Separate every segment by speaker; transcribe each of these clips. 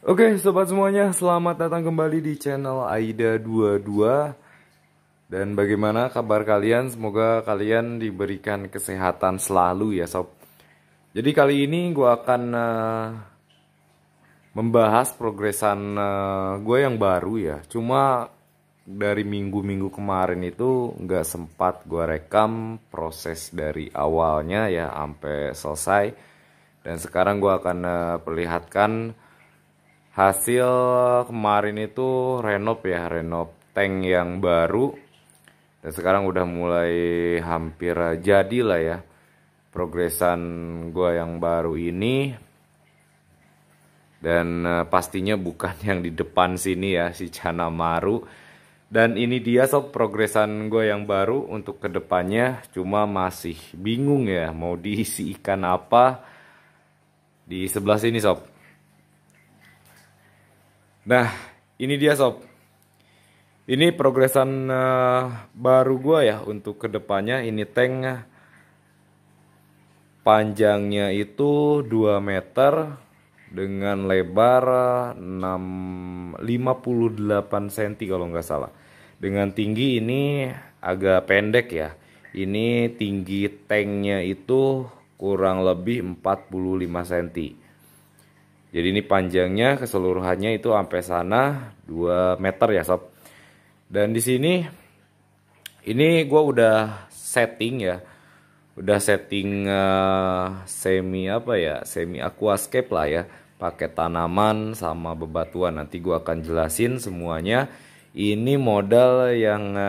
Speaker 1: Oke sobat semuanya, selamat datang kembali di channel Aida22. Dan bagaimana kabar kalian? Semoga kalian diberikan kesehatan selalu ya sob. Jadi kali ini gue akan membahas progresan gue yang baru ya. Cuma dari minggu-minggu kemarin itu nggak sempat gue rekam proses dari awalnya ya sampai selesai. Dan sekarang gue akan perlihatkan hasil kemarin itu renov ya, renov tank yang baru. Dan sekarang udah mulai hampir jadi lah ya progresan gua yang baru ini. Dan pastinya bukan yang di depan sini ya, si Canamaru. Dan ini dia sob progresan gue yang baru untuk kedepannya. Cuma masih bingung ya mau diisi ikan apa di sebelah sini sob. Nah, ini dia sob. Ini progresan baru gua ya untuk kedepannya. Ini tank panjangnya itu 2 meter dengan lebar 58 cm kalau nggak salah. Dengan tinggi ini agak pendek ya. Ini tinggi tanknya itu kurang lebih 45 cm. Jadi ini panjangnya keseluruhannya itu sampai sana 2 meter ya sob. Dan di sini ini gue udah setting ya. Udah setting semi apa ya? Semi aquascape lah ya. Pakai tanaman sama bebatuan. Nanti gue akan jelasin semuanya. Ini modal yang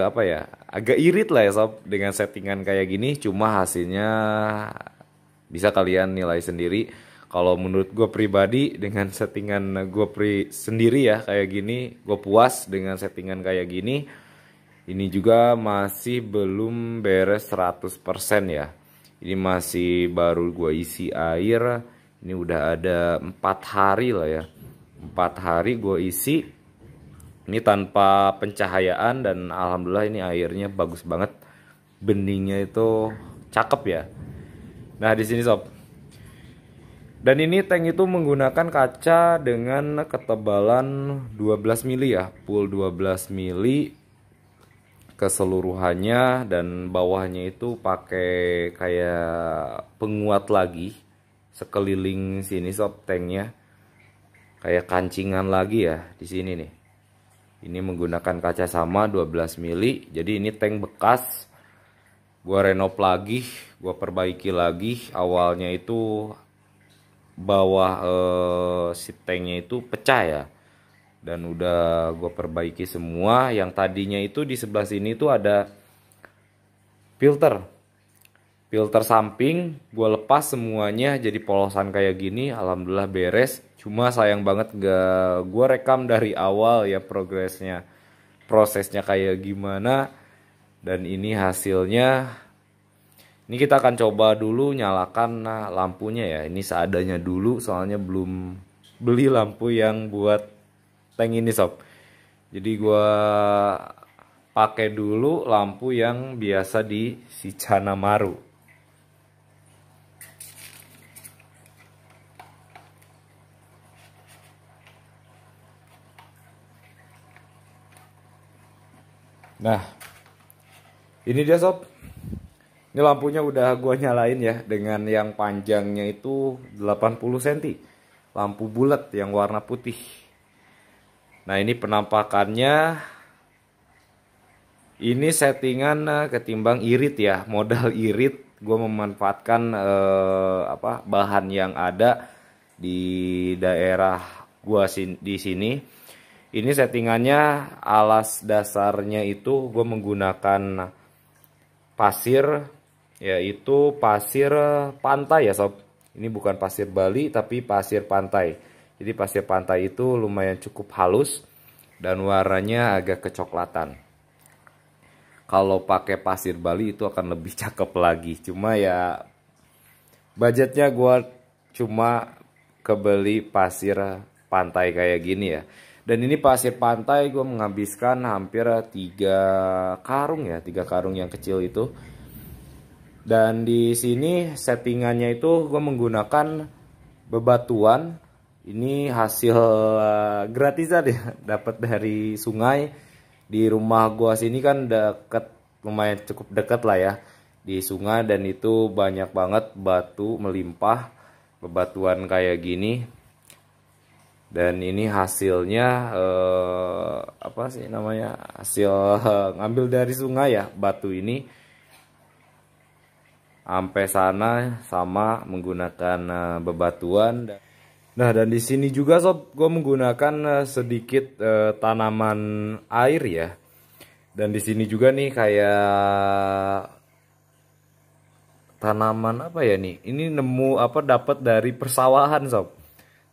Speaker 1: apa ya? Agak irit lah ya sob dengan settingan kayak gini. Cuma hasilnya bisa kalian nilai sendiri. Kalau menurut gue pribadi dengan settingan gue sendiri ya kayak gini, gue puas dengan settingan kayak gini. Ini juga masih belum beres 100% ya. Ini masih baru gue isi air. Ini udah ada 4 hari lah ya. 4 hari gue isi. Ini tanpa pencahayaan dan alhamdulillah ini airnya bagus banget. Beningnya itu cakep ya. Nah di sini sob. Dan ini tank itu menggunakan kaca dengan ketebalan 12 mili ya, full 12 mili keseluruhannya. Dan bawahnya itu pakai kayak penguat lagi sekeliling sini sob tanknya, kayak kancingan lagi ya di sini nih. Ini menggunakan kaca sama 12 mili. Jadi ini tank bekas. Gua renov lagi, gua perbaiki lagi. Awalnya itu bawah si tanknya itu pecah ya. Dan udah gue perbaiki semua. Yang tadinya itu di sebelah sini tuh ada filter samping. Gue lepas semuanya jadi polosan kayak gini. Alhamdulillah beres. Cuma sayang banget gak gue rekam dari awal ya prosesnya kayak gimana. Dan ini hasilnya. Ini kita akan coba dulu nyalakan lampunya ya. Ini seadanya dulu soalnya belum beli lampu yang buat tank ini sob. Jadi gua pakai dulu lampu yang biasa di si Canamaru. Nah, ini dia sob. Ini lampunya udah gua nyalain ya dengan yang panjangnya itu 80 cm. Lampu bulat yang warna putih. Nah, ini penampakannya. Ini settingan ketimbang irit ya, modal irit. Gua memanfaatkan bahan yang ada di daerah gua di sini. Ini settingannya alas dasarnya itu gua menggunakan pasir, yaitu pasir pantai ya sob. Ini bukan pasir Bali tapi pasir pantai. Jadi pasir pantai itu lumayan cukup halus dan warnanya agak kecoklatan. Kalau pakai pasir Bali itu akan lebih cakep lagi. Cuma ya budgetnya gue cuma kebeli pasir pantai kayak gini ya. Dan ini pasir pantai gue menghabiskan hampir 3 karung ya, 3 karung yang kecil itu. Dan di sini settingannya itu gue menggunakan bebatuan. Ini hasil gratisan ya, dapat dari sungai. Di rumah gua sini kan deket, lumayan cukup deket lah ya, di sungai, dan itu banyak banget batu melimpah, bebatuan kayak gini. Dan ini hasilnya apa sih namanya, hasil ngambil dari sungai ya, batu ini sampai sana sama menggunakan bebatuan. Nah, dan di sini juga sob, gue menggunakan sedikit tanaman air ya. Dan di sini juga nih kayak tanaman apa ya nih? Ini nemu apa, dapat dari persawahan sob.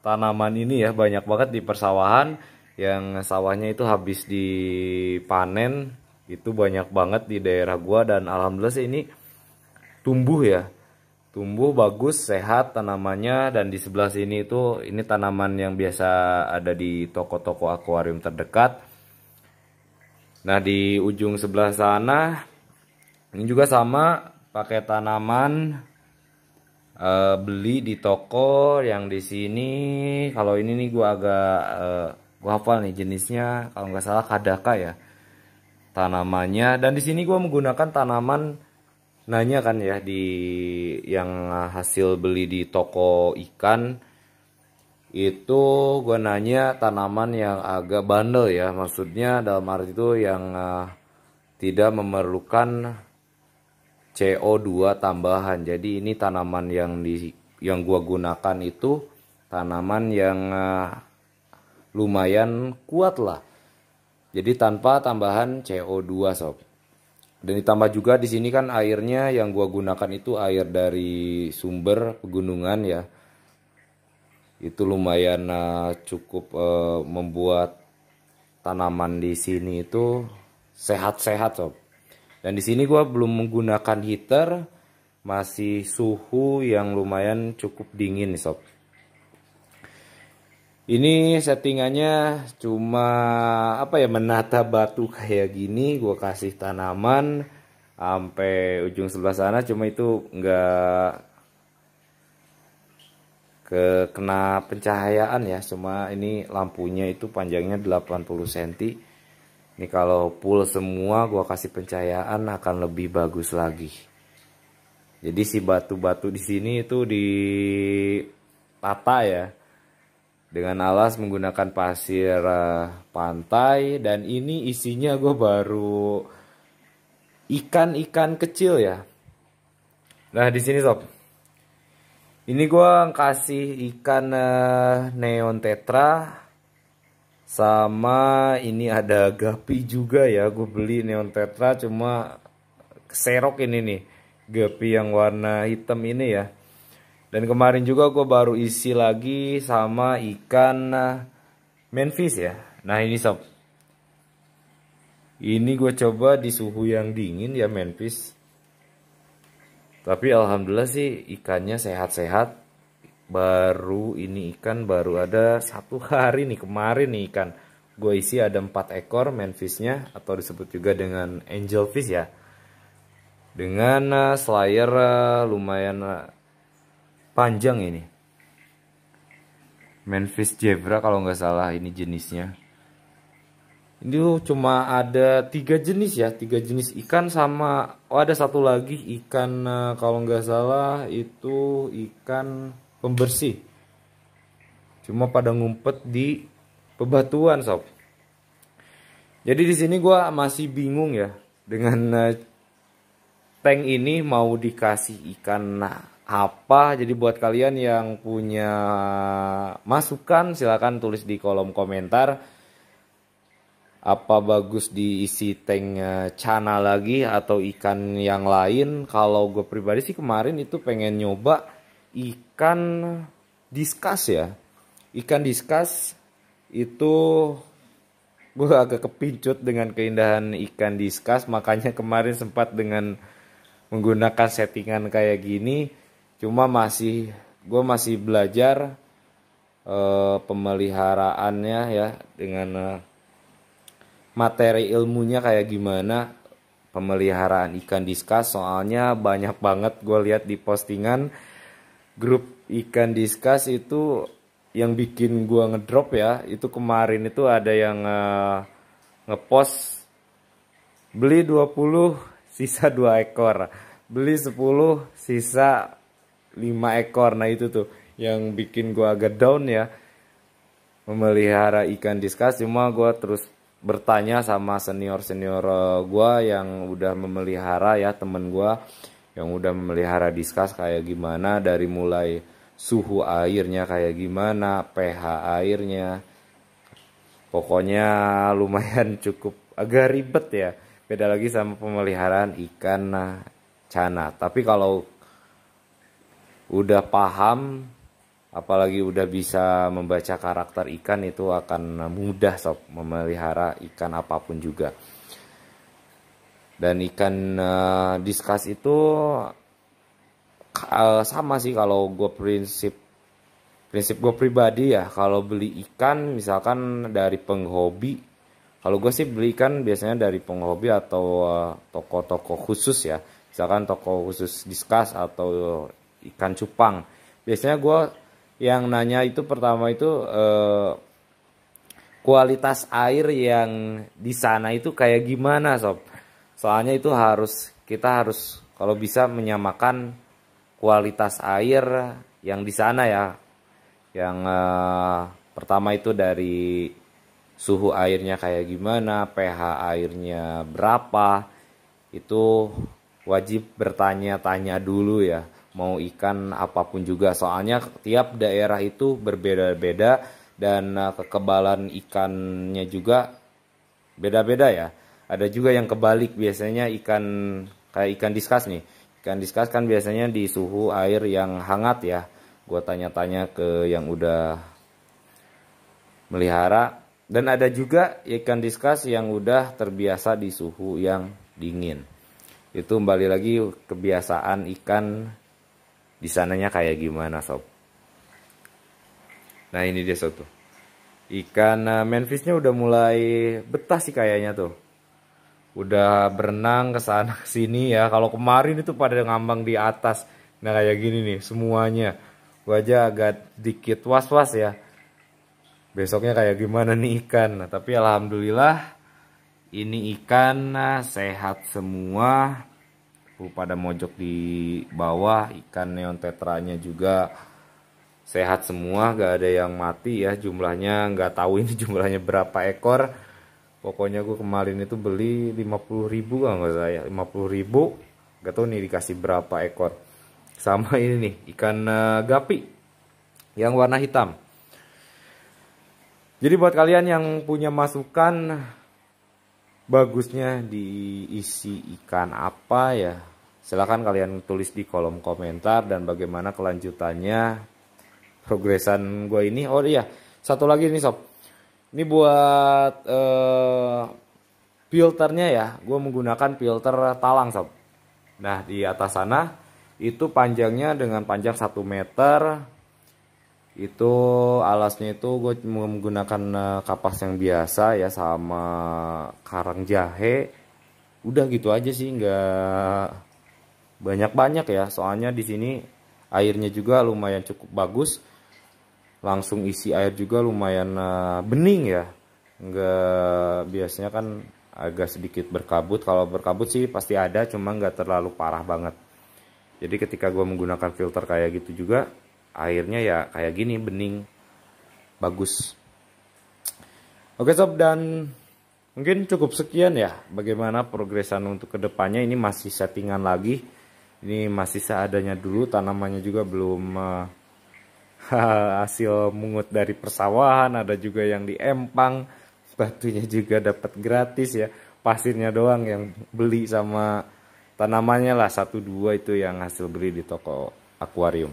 Speaker 1: Tanaman ini ya banyak banget di persawahan, yang sawahnya itu habis dipanen. Itu banyak banget di daerah gua, dan alhamdulillah sih ini tumbuh ya. Tumbuh bagus, sehat tanamannya. Dan di sebelah sini itu, ini tanaman yang biasa ada di toko-toko akuarium terdekat. Nah, di ujung sebelah sana ini juga sama, pakai tanaman beli di toko. Yang di sini, kalau ini nih gua agak gua hafal nih jenisnya, kalau nggak salah kadaka ya tanamannya. Dan di sini gua menggunakan tanaman, nanya kan ya, di yang hasil beli di toko ikan itu gue nanya tanaman yang agak bandel ya, maksudnya dalam arti itu yang tidak memerlukan CO2 tambahan. Jadi ini tanaman yang gue gunakan itu tanaman yang lumayan kuat lah, jadi tanpa tambahan CO2 sob. Dan ditambah juga di sini kan airnya yang gua gunakan itu air dari sumber pegunungan ya. Itu lumayan cukup membuat tanaman di sini itu sehat-sehat sob. Dan di sini gua belum menggunakan heater, masih suhu yang lumayan cukup dingin sob. Ini settingannya cuma apa ya, menata batu kayak gini, gue kasih tanaman sampai ujung sebelah sana, cuma itu nggak kena pencahayaan ya, cuma ini lampunya itu panjangnya 80 cm. Ini kalau full semua gue kasih pencahayaan akan lebih bagus lagi. Jadi si batu-batu di sini itu ditata ya, dengan alas menggunakan pasir pantai. Dan ini isinya gue baru ikan-ikan kecil ya. Nah, di sini sob, ini gue kasih ikan neon tetra, sama ini ada gapi juga ya. Gue beli neon tetra, cuma serok ini nih, gapi yang warna hitam ini ya. Dan kemarin juga gue baru isi lagi sama ikan manfish ya. Nah ini sob, ini gue coba di suhu yang dingin ya manfish. Tapi alhamdulillah sih ikannya sehat-sehat. Baru ini ikan baru ada 1 hari nih, kemarin nih ikan. Gue isi ada 4 ekor manfishnya, atau disebut juga dengan angelfish ya. Dengan slayer lumayan panjang ini, manfish zebra kalau nggak salah ini jenisnya. Ini cuma ada 3 jenis ya, 3 jenis ikan, sama ada satu lagi ikan kalau nggak salah itu ikan pembersih. Cuma pada ngumpet di bebatuan sob. Jadi di sini gua masih bingung ya dengan tank ini mau dikasih ikan apa. Jadi buat kalian yang punya masukan silahkan tulis di kolom komentar, apa bagus diisi tank cana lagi atau ikan yang lain. Kalau gue pribadi sih kemarin itu pengen nyoba ikan diskus ya. Ikan diskus itu gue agak kepincut dengan keindahan ikan diskus, makanya kemarin sempat dengan menggunakan settingan kayak gini. Cuma gue masih belajar pemeliharaannya ya, dengan materi ilmunya kayak gimana pemeliharaan ikan diskus. Soalnya banyak banget gue lihat di postingan grup ikan diskus itu yang bikin gua ngedrop ya, itu kemarin itu ada yang ngepost beli 20 sisa 2 ekor, beli 10 sisa 5 ekor. Nah itu tuh yang bikin gua agak down ya, memelihara ikan diskus. Cuma gua terus bertanya sama senior-senior gua yang udah memelihara ya, temen gua yang udah memelihara diskus kayak gimana, dari mulai suhu airnya kayak gimana, pH airnya. Pokoknya lumayan cukup agak ribet ya. Beda lagi sama pemeliharaan ikan cana. Tapi kalau udah paham, apalagi udah bisa membaca karakter ikan, itu akan mudah sob memelihara ikan apapun juga. Dan ikan diskus itu sama sih kalau gue prinsip gue pribadi ya, kalau beli ikan misalkan dari penghobi, kalau gue sih beli ikan biasanya dari penghobi atau toko-toko khusus ya, misalkan toko khusus diskus atau ikan cupang. Biasanya gue yang nanya itu pertama itu kualitas air yang di sana itu kayak gimana sob. Soalnya itu kita harus kalau bisa menyamakan kualitas air yang di sana ya. Yang pertama itu dari suhu airnya kayak gimana, pH airnya berapa, itu wajib bertanya-tanya dulu ya, mau ikan apapun juga. Soalnya tiap daerah itu berbeda-beda dan kekebalan ikannya juga beda-beda ya. Ada juga yang kebalik, biasanya ikan kayak ikan diskus nih. Ikan diskus kan biasanya di suhu air yang hangat ya. Gue tanya-tanya ke yang udah melihara. Dan ada juga ikan diskus yang udah terbiasa di suhu yang dingin. Itu kembali lagi kebiasaan ikan di sananya kayak gimana sob. Nah ini dia sob tuh. Ikan manfishnya udah mulai betah sih kayaknya tuh. Udah berenang ke sana ke sini ya. Kalau kemarin itu pada ngambang di atas. Nah kayak gini nih semuanya. Gua aja agak dikit was-was ya. Besoknya kayak gimana nih ikan. Nah, tapi alhamdulillah ini ikan sehat semua. Pada mojok di bawah. Ikan neon tetranya juga sehat semua, gak ada yang mati ya. Jumlahnya nggak tahu ini jumlahnya berapa ekor. Pokoknya gue kemarin itu beli 50.000 kalau nggak saya, 50.000. Gak tahu nih dikasih berapa ekor. Sama ini nih ikan gapi yang warna hitam. Jadi buat kalian yang punya masukan, bagusnya diisi ikan apa ya, silahkan kalian tulis di kolom komentar. Dan bagaimana kelanjutannya progresan gue ini. Oh iya, satu lagi nih sob, ini buat filternya ya, gue menggunakan filter talang sob. Nah di atas sana itu panjangnya dengan panjang 1 meter. Itu alasnya itu gue menggunakan kapas yang biasa ya, sama karang jahe. Udah gitu aja sih, nggak banyak-banyak ya. Soalnya di sini airnya juga lumayan cukup bagus. Langsung isi air juga lumayan bening ya. Nggak, biasanya kan agak sedikit berkabut. Kalau berkabut sih pasti ada, cuma nggak terlalu parah banget. Jadi ketika gue menggunakan filter kayak gitu juga, airnya ya kayak gini, bening, bagus. Oke sob, dan mungkin cukup sekian ya bagaimana progresan untuk kedepannya. Ini masih settingan lagi, ini masih seadanya dulu, tanamannya juga belum hasil mungut dari persawahan. Ada juga yang di empang, batunya juga dapat gratis ya, pasirnya doang yang beli, sama tanamannya lah 1-2 itu yang hasil beli di toko akuarium.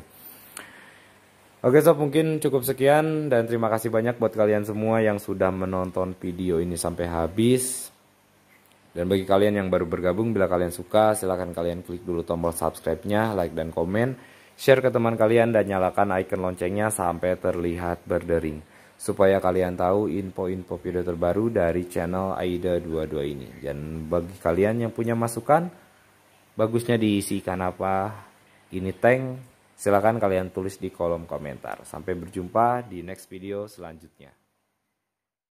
Speaker 1: Oke sob, mungkin cukup sekian dan terima kasih banyak buat kalian semua yang sudah menonton video ini sampai habis. Dan bagi kalian yang baru bergabung, bila kalian suka silahkan kalian klik dulu tombol subscribe-nya, like dan komen, share ke teman kalian, dan nyalakan icon loncengnya sampai terlihat berdering, supaya kalian tahu info-info video terbaru dari channel Aida22 ini. Dan bagi kalian yang punya masukan, bagusnya diisi ikan apa, ini tank, Silahkan kalian tulis di kolom komentar. Sampai berjumpa di next video selanjutnya.